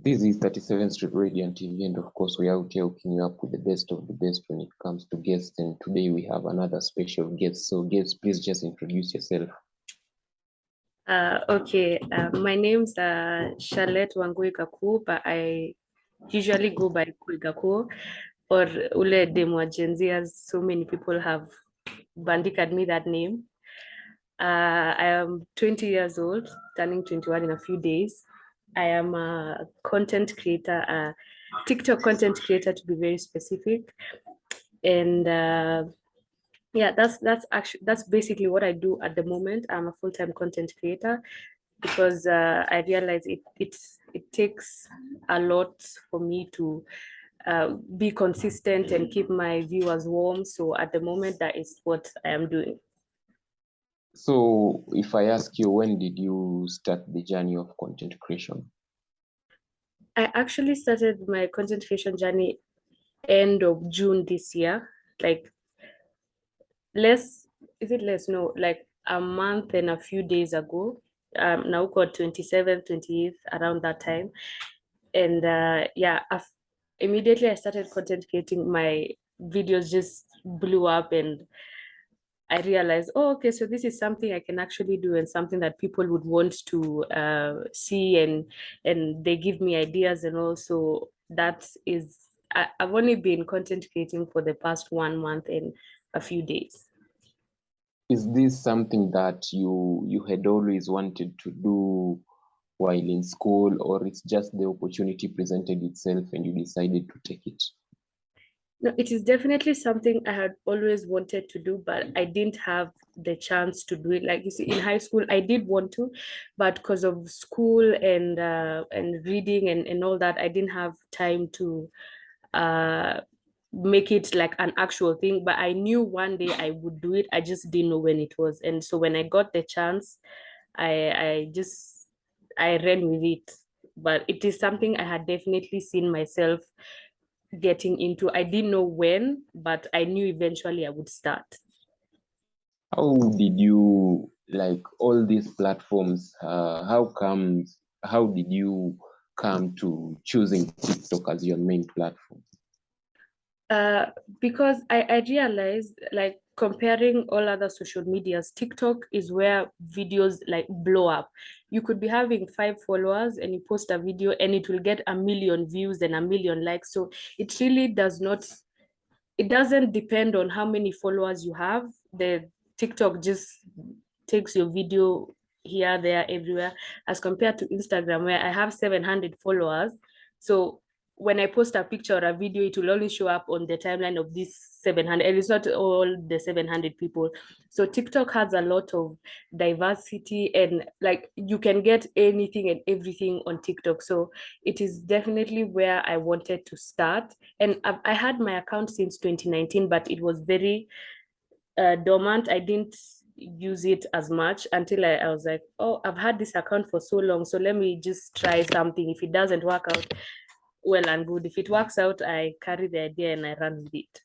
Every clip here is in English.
This is 37th Street Radio and TV, and of course, we're out here hooking you up with the best of the best when it comes to guests. And today we have another special guest. So, guest, please just introduce yourself. Okay, my name's Charlotte Wangui Gakuo, but I usually go by Qui Gakuo or Ule Demwa Gen Z, as so many people have bandied me that name. I am 20 years old, turning 21 in a few days. I am a content creator, a TikTok content creator to be very specific. And yeah, that's basically what I do at the moment. I'm a full-time content creator because I realize it takes a lot for me to be consistent and keep my viewers warm. So at the moment, that is what I am doing. So, if I ask you, when did you start the journey of content creation? I actually started my content creation journey end of June this year, like like a month and a few days ago. Now got 27th, 28th, around that time. And yeah, immediately I started content creating, my videos just blew up, and I realized, oh, okay, so this is something I can actually do and something that people would want to see, and they give me ideas. And also I've only been content creating for the past 1 month and a few days. Is this something that you had always wanted to do while in school, or it's just the opportunity presented itself and you decided to take it? No, it is definitely something I had always wanted to do, but I didn't have the chance to do it. Like you see, in high school, I did want to, but because of school and reading and all that, I didn't have time to uh make it like an actual thing. But I knew one day I would do it. I just didn't know when it was. And so when I got the chance, I ran with it. But it is something I had definitely seen myself getting into. I didn't know when, but I knew eventually I would start. How did you like all these platforms? How did you come to choosing TikTok as your main platform? Because I realized, like, comparing all other social medias, TikTok is where videos like blow up. You could be having 5 followers and you post a video and it will get 1 million views and 1 million likes. So it really it doesn't depend on how many followers you have. The TikTok just takes your video here, there, everywhere, as compared to Instagram, where I have 700 followers. So when I post a picture or a video, it will only show up on the timeline of this 700, and it's not all the 700 people. So TikTok has a lot of diversity, and like you can get anything and everything on TikTok. So it is definitely where I wanted to start. And I had my account since 2019, but it was very dormant. I didn't use it as much until I was like, oh, I've had this account for so long, so let me just try something. If it doesn't work out, well and good. If it works out, I carry the idea and I run with it.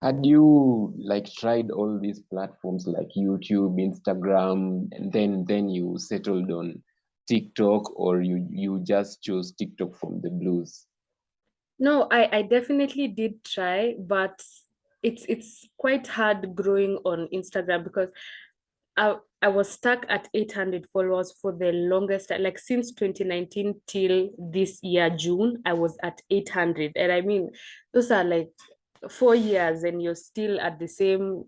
Had you like tried all these platforms like YouTube, Instagram, and then you settled on TikTok, or you just chose TikTok from the blues? No, I definitely did try, but it's quite hard growing on Instagram because I was stuck at 800 followers for the longest time. Like since 2019 till this year, June, I was at 800. And I mean, those are like 4 years and you're still at the same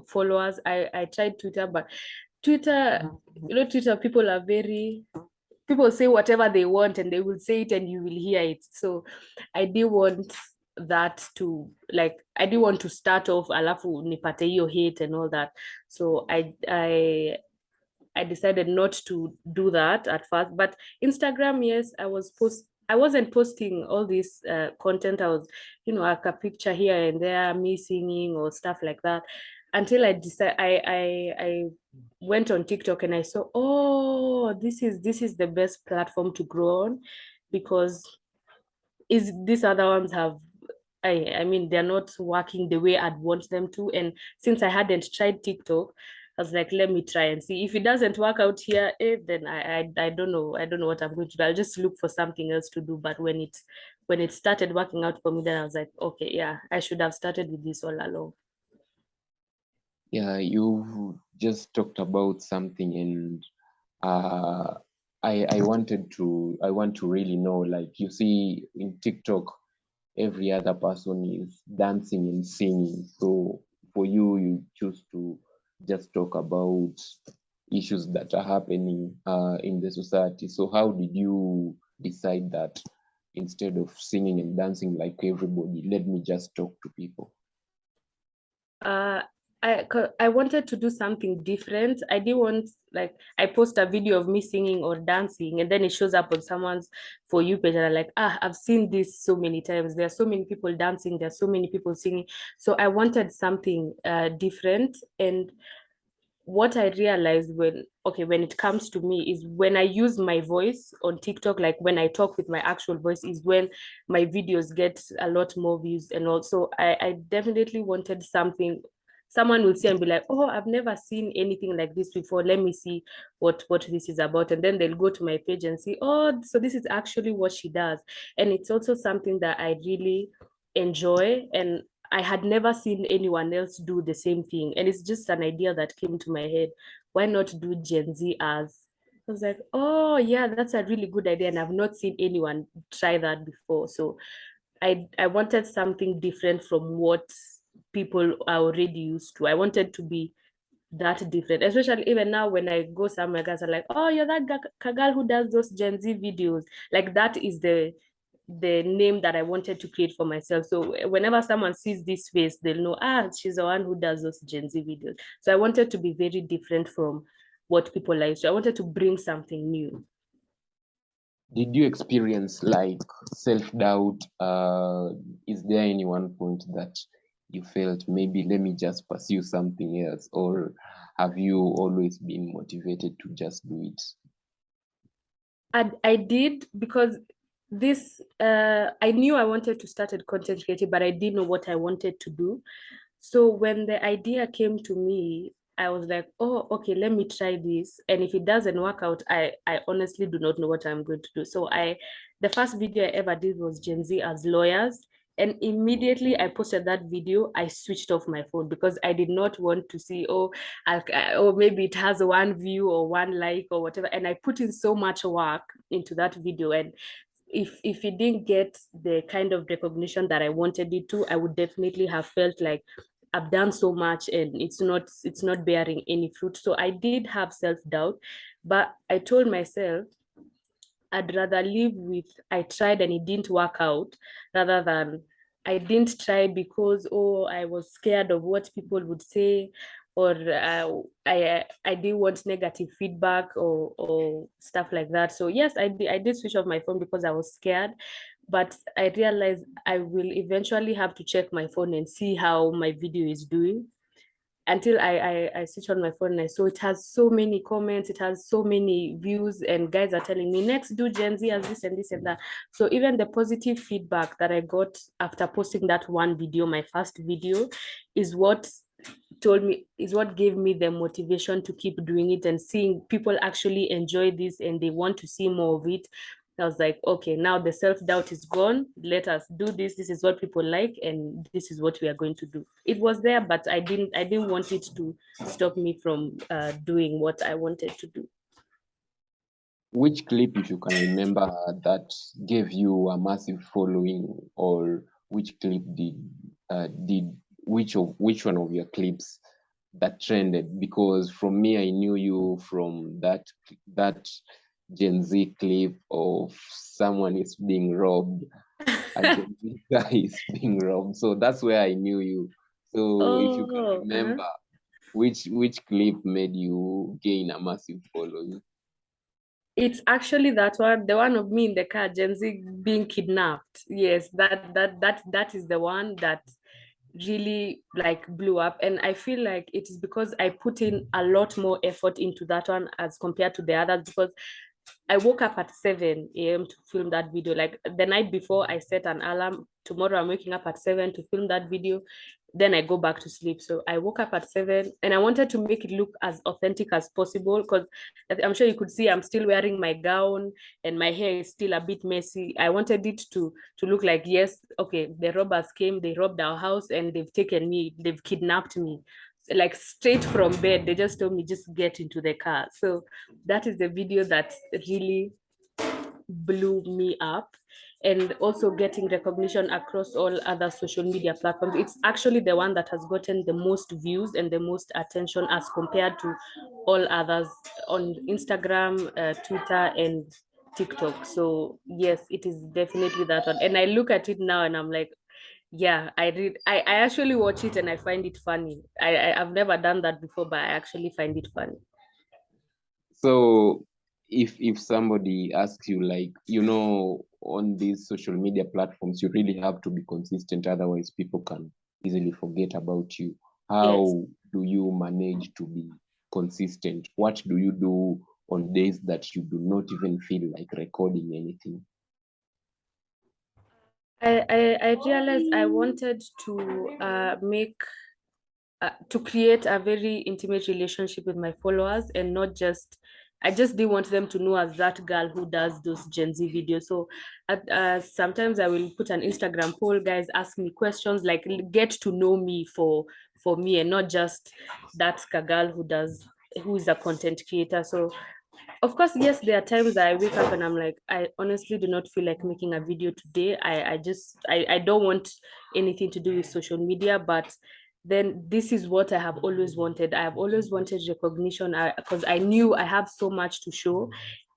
followers. I tried Twitter, but Twitter, Twitter, people say whatever they want and they will say it and you will hear it. So I did want that to, like, I did want to start off alafu nipate hiyo hate and all that. So I decided not to do that at first. But Instagram, yes, I wasn't posting all this content. I was, like a picture here and there, me singing or stuff like that, until I decided I went on TikTok and I saw, oh, this is the best platform to grow on, because is these other ones have, I mean, they're not working the way I'd want them to. And since I hadn't tried TikTok, I was like, let me try and see. If it doesn't work out here, then I don't know. I don't know what I'm going to do. I'll just look for something else to do. But when it started working out for me, then I was like, okay, yeah, I should have started with this all along. Yeah, you just talked about something, and uh, I want to really know, like, you see in TikTok, every other person is dancing and singing. So for you, you choose to just talk about issues that are happening in the society. So how did you decide that instead of singing and dancing like everybody, let me just talk to people? uh I wanted to do something different. I didn't want, like, I post a video of me singing or dancing and then it shows up on someone's For You page and I'm like, I've seen this so many times. There are so many people dancing, there are so many people singing. So I wanted something different. And what I realized when it comes to me is when I use my voice on TikTok, like when I talk with my actual voice, is when my videos get a lot more views. And also, I definitely wanted something someone will see and be like, oh, I've never seen anything like this before. Let me see what this is about. And then they'll go to my page and see, oh, so this is actually what she does. And it's also something that I really enjoy. And I had never seen anyone else do the same thing. And it's just an idea that came to my head. Why not do Gen Z as? I was like, oh, yeah, that's a really good idea. And I've not seen anyone try that before. So I wanted something different from what people are already used to. I wanted to be that different, especially even now when I go somewhere, guys are like, oh, you're that girl who does those Gen Z videos. Like that is the name that I wanted to create for myself. So whenever someone sees this face, they'll know, she's the one who does those Gen Z videos. So I wanted to be very different from what people like. So I wanted to bring something new. Did you experience like self-doubt? Is there any one point that you felt maybe let me just pursue something else, or have you always been motivated to just do it? I did, because this I knew I wanted to start at content creative, but I didn't know what I wanted to do. So when the idea came to me, I was like, oh, okay, let me try this. And if it doesn't work out, I honestly do not know what I'm going to do. So the first video I ever did was Gen Z as lawyers. And immediately I posted that video, I switched off my phone because I did not want to see, or maybe it has one view or one like or whatever. And I put in so much work into that video. And if it didn't get the kind of recognition that I wanted it to, I would definitely have felt like I've done so much and it's not bearing any fruit. So I did have self-doubt, but I told myself I'd rather live with I tried and it didn't work out rather than I didn't try because, oh, I was scared of what people would say, or I didn't want negative feedback or stuff like that. So yes, I did switch off my phone because I was scared, but I realized I will eventually have to check my phone and see how my video is doing until I switch on my phone and I saw it has so many comments, it has so many views, and guys are telling me next do Gen Z as this and this and that. So even the positive feedback that I got after posting that one video, my first video, is what gave me the motivation to keep doing it, and seeing people actually enjoy this and they want to see more of it. I was like, okay, now the self-doubt is gone. Let us do this. This is what people like, and this is what we are going to do. It was there, but I didn't want it to stop me from doing what I wanted to do. Which clip, if you can remember, that gave you a massive following, or which clip did which one of your clips that trended? Because from me, I knew you from that Gen Z clip of someone is being robbed, a Gen Z guy is being robbed. So that's where I knew you. So if you can Oh, uh-huh. remember, which clip made you gain a massive following? It's actually that one, the one of me in the car, Gen Z being kidnapped. Yes, that is the one that really like blew up. And I feel like it is because I put in a lot more effort into that one as compared to the others, because I woke up at 7 a.m. to film that video. Like the night before, I set an alarm. Tomorrow, I'm waking up at 7 to film that video. then I go back to sleep. So I woke up at 7 and I wanted to make it look as authentic as possible, because I'm sure you could see I'm still wearing my gown and my hair is still a bit messy. I wanted it to look like, yes, okay, the robbers came, they robbed our house and they've taken me, they've kidnapped me. Like straight from bed, they just told me just get into the car. So that is the video that really blew me up, and also getting recognition across all other social media platforms. It's actually the one that has gotten the most views and the most attention as compared to all others on Instagram, Twitter, and TikTok. So yes, it is definitely that one. And I look at it now and I'm like, yeah, I actually watch it and I find it funny. I've never done that before, but I actually find it funny. So if somebody asks you, like, on these social media platforms, you really have to be consistent, otherwise people can easily forget about you. Yes. How do you manage to be consistent? What do you do on days that you do not even feel like recording anything? I realized I wanted to create a very intimate relationship with my followers, and not just, I just didn't want them to know as that girl who does those Gen Z videos. So sometimes I will put an Instagram poll, guys, ask me questions, like get to know me for me, and not just that girl who is a content creator. So of course, yes, there are times that I wake up and I'm like, I honestly do not feel like making a video today. I don't want anything to do with social media, but then this is what I have always wanted. I have always wanted recognition, because I knew I have so much to show,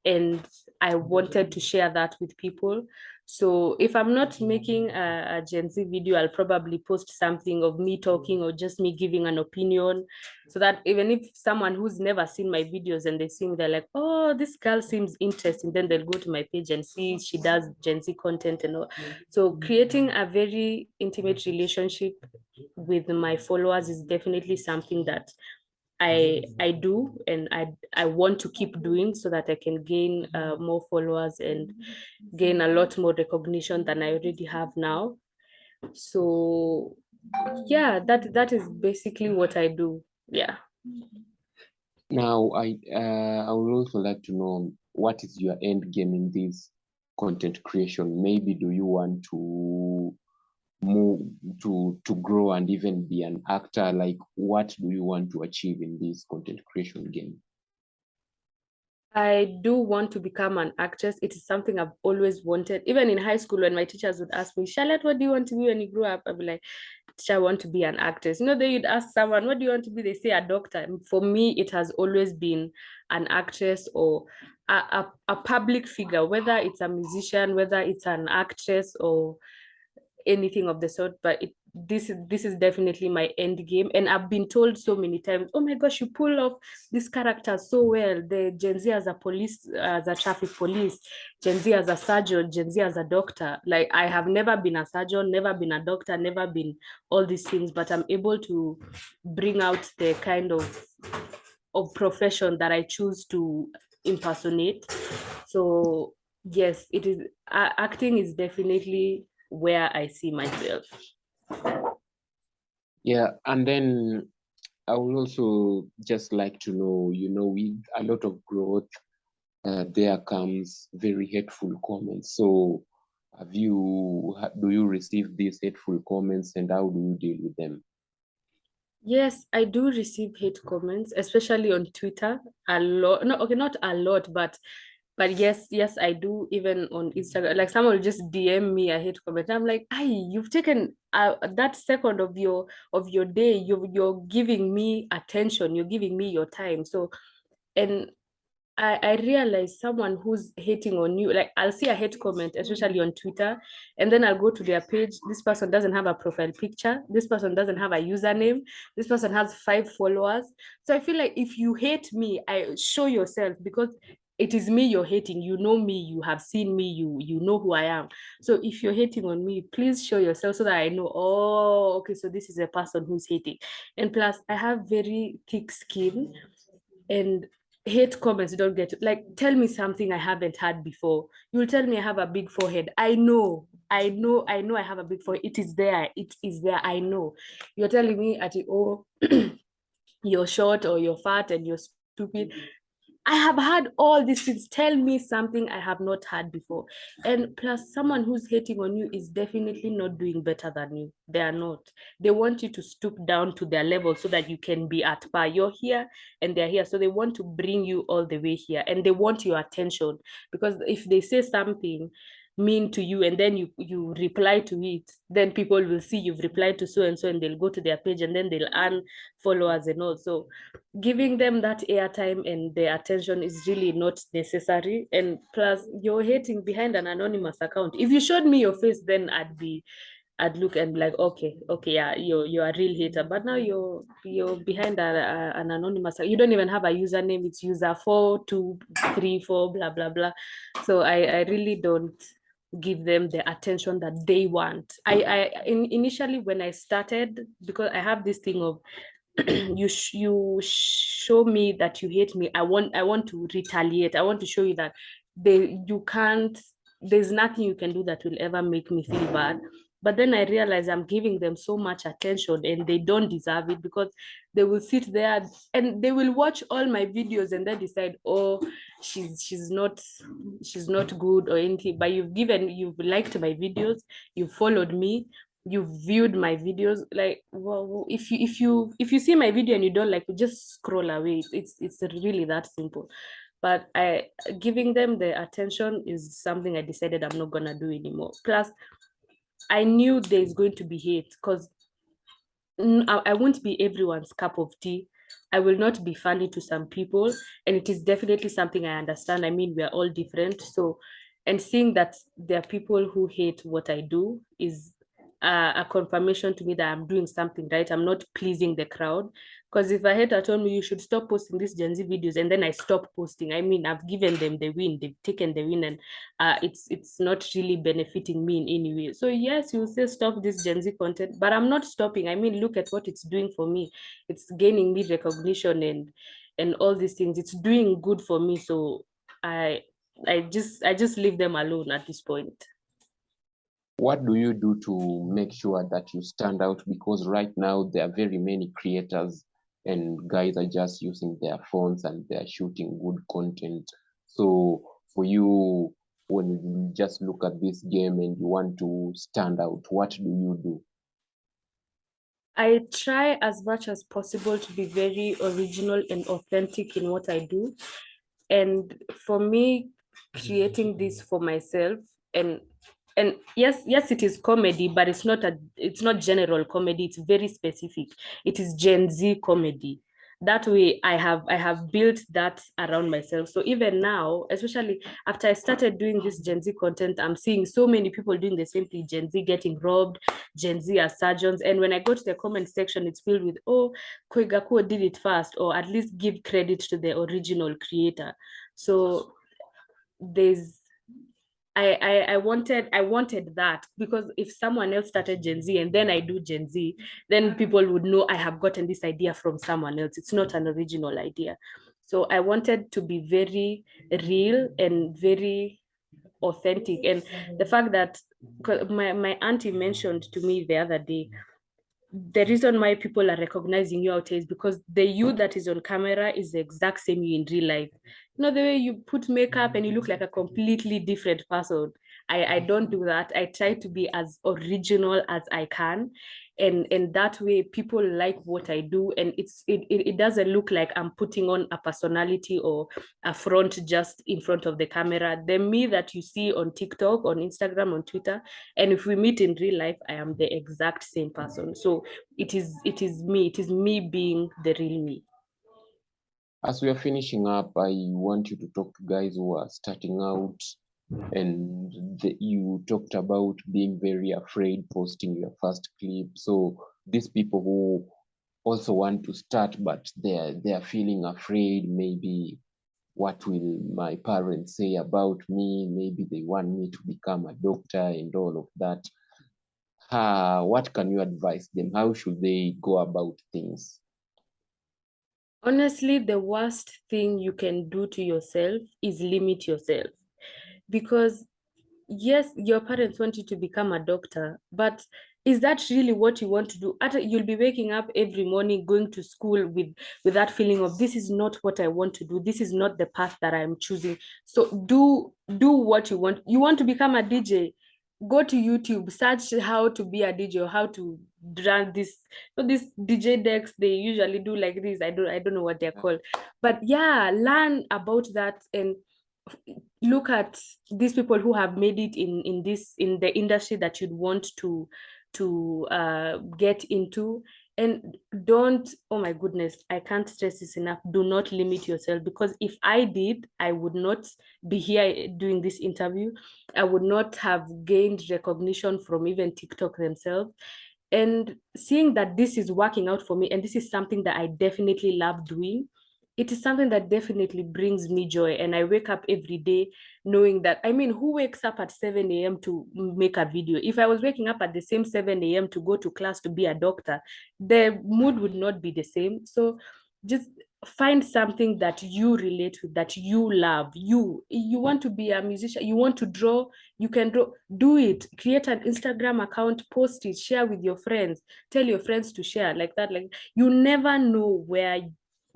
and I wanted to share that with people. So if I'm not making a Gen Z video, I'll probably post something of me talking or just me giving an opinion, so that even if someone who's never seen my videos and they see me, they're like, oh, this girl seems interesting, then they'll go to my page and see she does Gen Z content and all. So creating a very intimate relationship with my followers is definitely something that I do, and I want to keep doing, so that I can gain more followers and gain a lot more recognition than I already have now. So yeah, that is basically what I do. Yeah. Now, I would also like to know, what is your end game in this content creation? Maybe do you want to move to grow and even be an actor? Like, what do you want to achieve in this content creation game? I do want to become an actress. It is something I've always wanted. Even in high school, when my teachers would ask me, Charlotte, what do you want to be when you grow up? I'd be like, teacher, I want to be an actress. You know, they would ask someone, what do you want to be? They say a doctor. For me, it has always been an actress, or a public figure, whether it's a musician, whether it's an actress, or anything of the sort. But this is definitely my end game, and I've been told so many times, oh my gosh, you pull off this character so well, the Gen Z as a police, as a traffic police, Gen Z as a surgeon, Gen Z as a doctor. Like, I have never been a surgeon, never been a doctor, never been all these things, but I'm able to bring out the kind of profession that I choose to impersonate. So yes, it is, acting is definitely where I see myself. Yeah, and then I would also just like to know, with a lot of growth, there comes very hateful comments. So do you receive these hateful comments, and how do you deal with them? Yes, I do receive hate comments, especially on Twitter. A lot. No, okay, not a lot, but yes, I do. Even on Instagram, like someone will just DM me a hate comment. I'm like, "Hey, you've taken that second of your day. You're giving me attention. You're giving me your time." So, and I realize someone who's hating on you, like I'll see a hate comment, especially on Twitter, and then I'll go to their page. This person doesn't have a profile picture. This person doesn't have a username. This person has 5 followers. So I feel like if you hate me, I show yourself, because it is me you're hating. You know me, you have seen me, you know who I am. So if you're hating on me, please show yourself, so that I know, oh, okay, so this is a person who's hating. And plus, I have very thick skin, and hate comments don't get, like, tell me something I haven't had before. You'll tell me I have a big forehead. I know. I know I have a big phone. It is there. It is there. I know. You're telling me at oh, you're short or you're fat and you're stupid. I have had all these things. Tell me something I have not had before. And plus, someone who's hating on you is definitely not doing better than you. They are not. They want you to stoop down to their level so that you can be at par. You're here and they're here. So they want to bring you all the way here and they want your attention. Because if they say something mean to you and then you reply to it, then people will see you've replied to so and they'll go to their page and then they'll earn followers and all. So giving them that airtime and their attention is really not necessary. And plus, you're hating behind an anonymous account. If you showed me your face, then I'd look and be like, okay, yeah, you're a real hater. But now you're behind an anonymous. You don't even have a username. It's user 4234 blah blah blah. So I really don't give them the attention that they want. Initially when I started, because I have this thing of you show me that you hate me, I want to retaliate. I want to show you that you can't, there's nothing you can do that will ever make me feel bad. But then I realize I'm giving them so much attention and they don't deserve it, because they will sit there and they will watch all my videos and then decide, oh, she's not good or anything. But you've liked my videos, you followed me, you viewed my videos. Like, well, if you see my video and you don't like it, just scroll away. It's really that simple. But giving them the attention is something I decided I'm not gonna do anymore. Plus, I knew there's going to be hate, because I won't be everyone's cup of tea. I will not be funny to some people, and it is definitely something I understand. I mean, we are all different. So, and seeing that there are people who hate what I do is a confirmation to me that I'm doing something right. I'm not pleasing the crowd. Because if a hater told me you should stop posting these Gen Z videos and then I stop posting, I mean, I've given them the win, they've taken the win, and it's not really benefiting me in any way. So yes, you say stop this Gen Z content, but I'm not stopping. I mean, look at what it's doing for me. It's gaining me recognition and all these things. It's doing good for me. So I I just leave them alone at this point. What do you do to make sure that you stand out? Because right now there are very many creators and guys are just using their phones and they're shooting good content. So for you, when you just look at this game and you want to stand out, what do you do? I try as much as possible to be very original and authentic in what I do. And for me, creating this for myself, and yes, it is comedy, but it's not general comedy. It's very specific. It is Gen Z comedy. That way I have built that around myself. So even now, especially after I started doing this Gen Z content, I'm seeing so many people doing the same thing. Gen Z getting robbed, Gen Z as surgeons. And when I go to the comment section, it's filled with, oh, Qui Gakuo did it first, or at least give credit to the original creator. So there's I wanted that, because if someone else started Gen Z and then I do Gen Z, then people would know I have gotten this idea from someone else. It's not an original idea. So I wanted to be very real and very authentic. And the fact that, 'cause my auntie mentioned to me the other day, the reason why people are recognizing you out is because the you that is on camera is the exact same you in real life. You know, the way you put makeup and you look like a completely different person. I don't do that. I try to be as original as I can. And that way people like what I do, and it doesn't look like I'm putting on a personality or a front just in front of the camera. The me that you see on TikTok, on Instagram, on Twitter, and if we meet in real life, I am the exact same person. So it is me being the real me. As we are finishing up, I want you to talk to guys who are starting out, and you talked about being very afraid posting your first clip. So these people who also want to start, but they're feeling afraid. Maybe, what will my parents say about me? Maybe they want me to become a doctor and all of that. What can you advise them? How should they go about things? Honestly, the worst thing you can do to yourself is limit yourself, because yes, your parents want you to become a doctor, but is that really what you want to do? You'll be waking up every morning, going to school with that feeling of, this is not what I want to do. This is not the path that I'm choosing. So do what you want. You want to become a DJ? Go to YouTube, search how to be a DJ or how to run this. So these DJ decks, they usually do like this. I don't know what they're called, but yeah, learn about that and look at these people who have made it in the industry that you'd want to get into. And don't, oh my goodness, I can't stress this enough, do not limit yourself, because if I did, I would not be here doing this interview. I would not have gained recognition from even TikTok themselves. And seeing that this is working out for me and this is something that I definitely love doing, it is something that definitely brings me joy. And I wake up every day knowing that, I mean, who wakes up at 7 a.m. to make a video? If I was waking up at the same 7 a.m. to go to class to be a doctor, the mood would not be the same. So just find something that you relate with, that you love. You want to be a musician, you want to draw, you can draw, do it. Create an Instagram account, post it, share with your friends, tell your friends to share, like that. Like, you never know where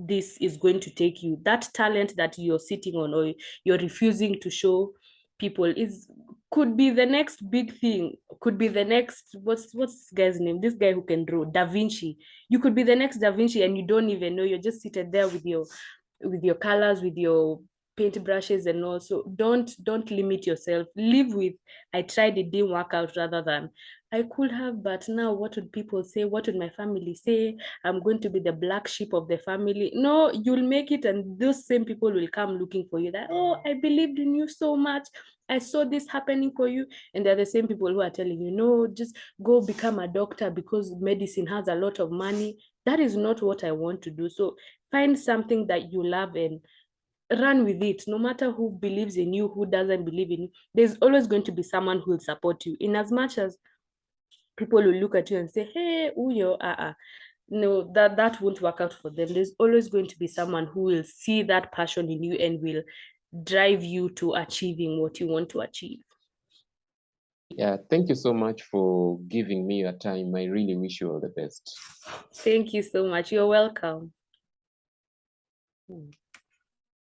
this is going to take you. That talent that you're sitting on or you're refusing to show people is, could be the next big thing, could be the next, what's this guy's name, this guy who can draw, Da Vinci. You could be the next Da Vinci and you don't even know. You're just seated there with your colors, with your paint brushes. And also, don't limit yourself. Live with, I tried, it didn't work out, rather than, I could have, but now what would people say? What would my family say? I'm going to be the black sheep of the family. No, you'll make it, and those same people will come looking for you. That, oh, I believed in you so much. I saw this happening for you. And they're the same people who are telling you, no, just go become a doctor because medicine has a lot of money. That is not what I want to do. So find something that you love and run with it. No matter who believes in you, who doesn't believe in you, there's always going to be someone who will support you. In as much as people will look at you and say, hey, uyo, no, that won't work out for them. There's always going to be someone who will see that passion in you and will drive you to achieving what you want to achieve. Yeah, thank you so much for giving me your time. I really wish you all the best. Thank you so much. You're welcome.